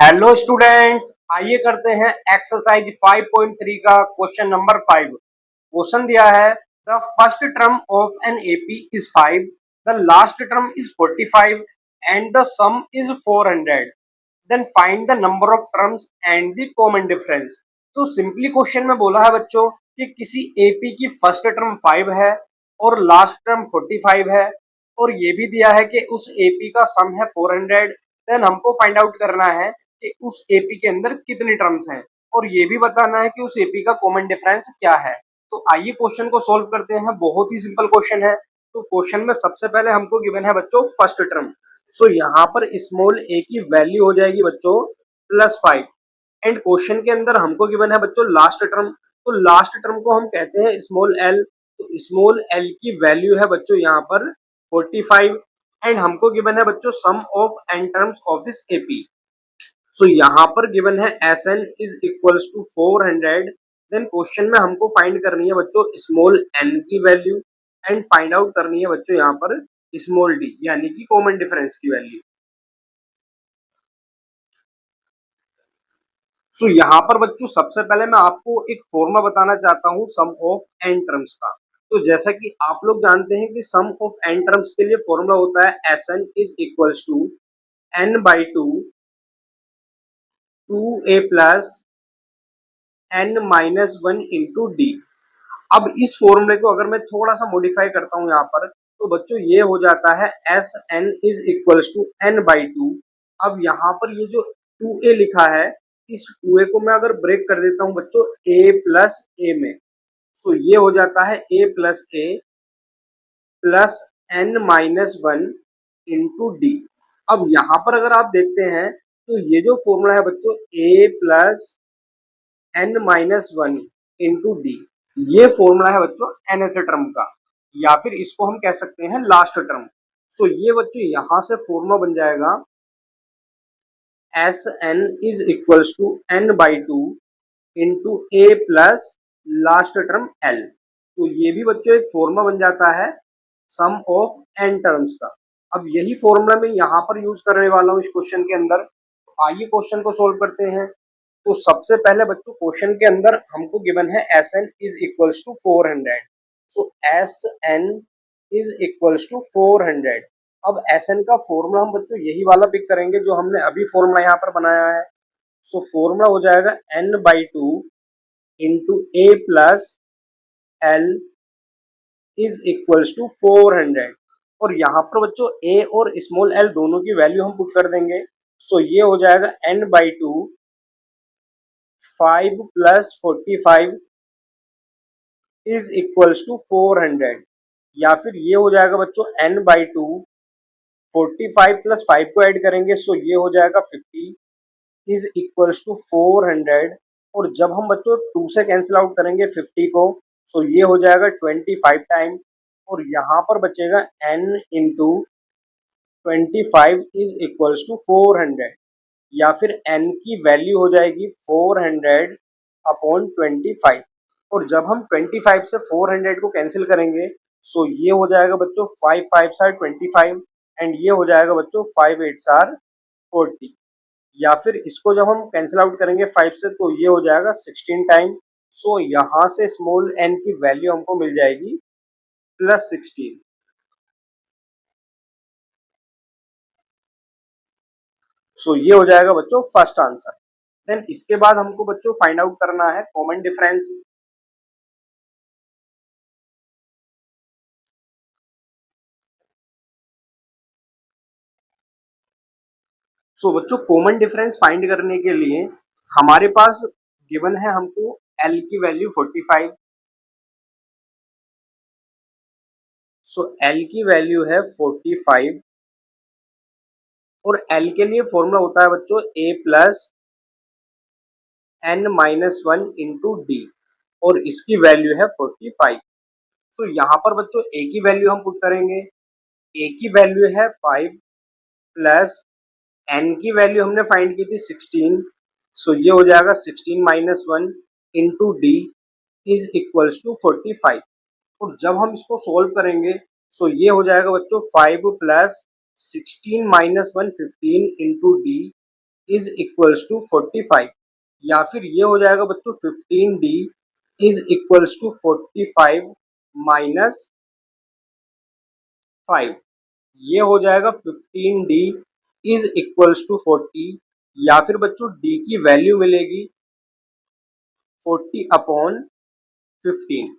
Hello students, आइए करते हैं एक्सरसाइज 5.3 का क्वेश्चन नंबर 5। क्वेश्चन दिया है the first term of an AP is 5, the last term is 45 and the sum is 400। Then find the number of terms and the common difference. तो simply question में बोला है बच्चों कि किसी एपी की फर्स्ट टर्म 5 है और लास्ट टर्म 45 है, और ये भी दिया है कि उस एपी का सम है 400। देन हमको फाइंड आउट करना है कि उस एपी के अंदर कितनी टर्म्स हैं, और ये भी बताना है कि उस एपी का कॉमन डिफरेंस क्या है। तो आइए क्वेश्चन को सोल्व करते हैं। बहुत ही सिंपल क्वेश्चन है। तो क्वेश्चन में सबसे पहले हमको गिवन है बच्चों फर्स्ट टर्म। सो यहाँ पर स्मॉल ए की वैल्यू हो जाएगी बच्चों +5, एंड क्वेश्चन के अंदर हमको गिवन है बच्चों लास्ट टर्म। तो लास्ट टर्म को हम कहते हैं स्मॉल एल। तो स्मॉल एल की वैल्यू है बच्चों यहाँ पर 45, एंड हमको गिवन है बच्चों sum of n terms of this AP. So यहाँ पर गिवन है S n is equals to 400। Then question में हमको फाइंड करनी है बच्चों स्मॉल एन की वैल्यू, एंड फाइंड आउट करनी है बच्चों यहाँ पर स्मॉल डी यानी कि कॉमन डिफरेंस की वैल्यू। सो यहाँ पर बच्चों सबसे पहले मैं आपको एक फॉर्मूला बताना चाहता हूँ सम ऑफ एन टर्म्स का। तो जैसा कि आप लोग जानते हैं कि सम ऑफ एन टर्म्स के लिए फॉर्मूला होता है S n is equals to n/2 2a plus n-1 into d. अब इस फॉर्मूले को अगर मैं थोड़ा सा मॉडिफाई करता हूँ यहाँ पर, तो बच्चों ये हो जाता है S n is equals to n/2। अब यहाँ पर ये जो 2a लिखा है, इस 2a को मैं अगर ब्रेक कर देता हूँ बच्चों a प्लस a में, तो ये हो जाता है a plus a plus n-1 into d. अब यहाँ पर अगर आप देखते हैं तो ये जो फॉर्मूला है बच्चों a plus n-1 into D, ये फॉर्मूला है बच्चों nth टर्म का, या फिर इसको हम कह सकते हैं लास्ट टर्म। तो ये बच्चों यहाँ से फॉर्मूला बन जाएगा s n is equals to n/2 into a plus last term l. तो ये भी बच्चों एक फॉर्मूला बन जाता है सम ऑफ एन टर्म्स का। अब यही फॉर्मूला मैं यहाँ पर यूज करने वाला हूँ इस क्वेश्चन के अंदर। तो आइए क्वेश्चन को सोल्व करते हैं। तो सबसे पहले बच्चों क्वेश्चन के अंदर हमको गिवन है S n is equals to 400। तो s n is equals to 400। अब एस एन का फॉर्मूला हम बच्चों यही वाला पिक करेंगे जो हमने अभी फॉर्मूला यहाँ पर बनाया है। सो फॉर्मूला हो जाएगा n/2 into a plus l is equals to 400। और यहाँ पर बच्चों ए और स्मॉल एल दोनों की वैल्यू हम पुट कर देंगे। सो ये हो जाएगा n/2 5 plus 45 is equals to 400, या फिर ये हो जाएगा बच्चों n/2 45 प्लस 5 को ऐड करेंगे, सो ये हो जाएगा 50 इज इक्वल्स टू 400। और जब हम बच्चों 2 से कैंसिल आउट करेंगे 50 को, सो ये हो जाएगा 25 टाइम, और यहाँ पर बचेगा n into 25 is equals to 400, या फिर n की वैल्यू हो जाएगी 400 अपॉन 25। और जब हम 25 से 400 को कैंसिल करेंगे, सो ये हो जाएगा बच्चों 5 5 आर 25, एंड ये हो जाएगा बच्चों 5 8 आर 40। या फिर इसको जब हम कैंसिल आउट करेंगे 5 से, तो ये हो जाएगा 16 टाइम। सो यहाँ से स्मॉल n की वैल्यू हमको मिल जाएगी +16। सो ये हो जाएगा बच्चों फर्स्ट आंसर। देन इसके बाद हमको बच्चों फाइंड आउट करना है कॉमन डिफरेंस। सो बच्चों कॉमन डिफरेंस फाइंड करने के लिए हमारे पास गिवन है हमको L की वैल्यू 45। सो L की वैल्यू है 45, और L के लिए फॉर्मूला होता है बच्चों A plus n-1 into D, और इसकी वैल्यू है 45। सो यहाँ पर बच्चों A की वैल्यू हम पुट करेंगे। A की वैल्यू है 5 प्लस n की वैल्यू हमने फाइंड की थी 16। सो ये हो जाएगा 16 - 1 into d is equals to 45। और जब हम इसको सोल्व करेंगे, सो ये हो जाएगा बच्चों 5 plus 16 - 1 15 into d is equals to 45, या फिर ये हो जाएगा बच्चों 15d is equals to 45 minus 5। ये हो जाएगा 15d इज इक्वल्स टू 40, या फिर बच्चों d की वैल्यू मिलेगी 40 अपॉन 15।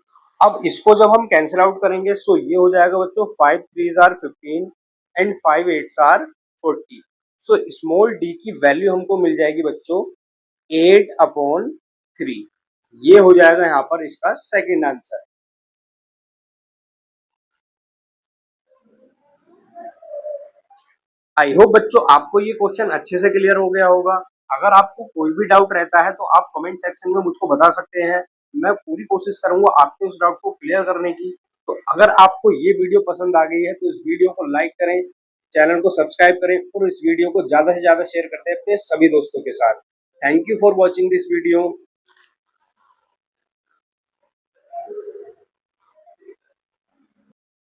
अब इसको जब हम कैंसिल आउट करेंगे सो ये हो जाएगा बच्चों 5 3s are 15 and 5 8s are 40। So small d की वैल्यू हमको मिल जाएगी बच्चों 8 अपॉन 3। ये हो जाएगा यहाँ पर इसका सेकेंड आंसर। आई होप बच्चों आपको ये क्वेश्चन अच्छे से क्लियर हो गया होगा। अगर आपको कोई भी डाउट रहता है तो आप कमेंट सेक्शन में मुझको बता सकते हैं। मैं पूरी कोशिश करूंगा आपके उस डाउट को क्लियर करने की। तो अगर आपको ये वीडियो पसंद आ गई है तो इस वीडियो को लाइक करें, चैनल को सब्सक्राइब करें और इस वीडियो को ज्यादा से ज्यादा शेयर करते हैं अपने सभी दोस्तों के साथ। Thank you for watching this video.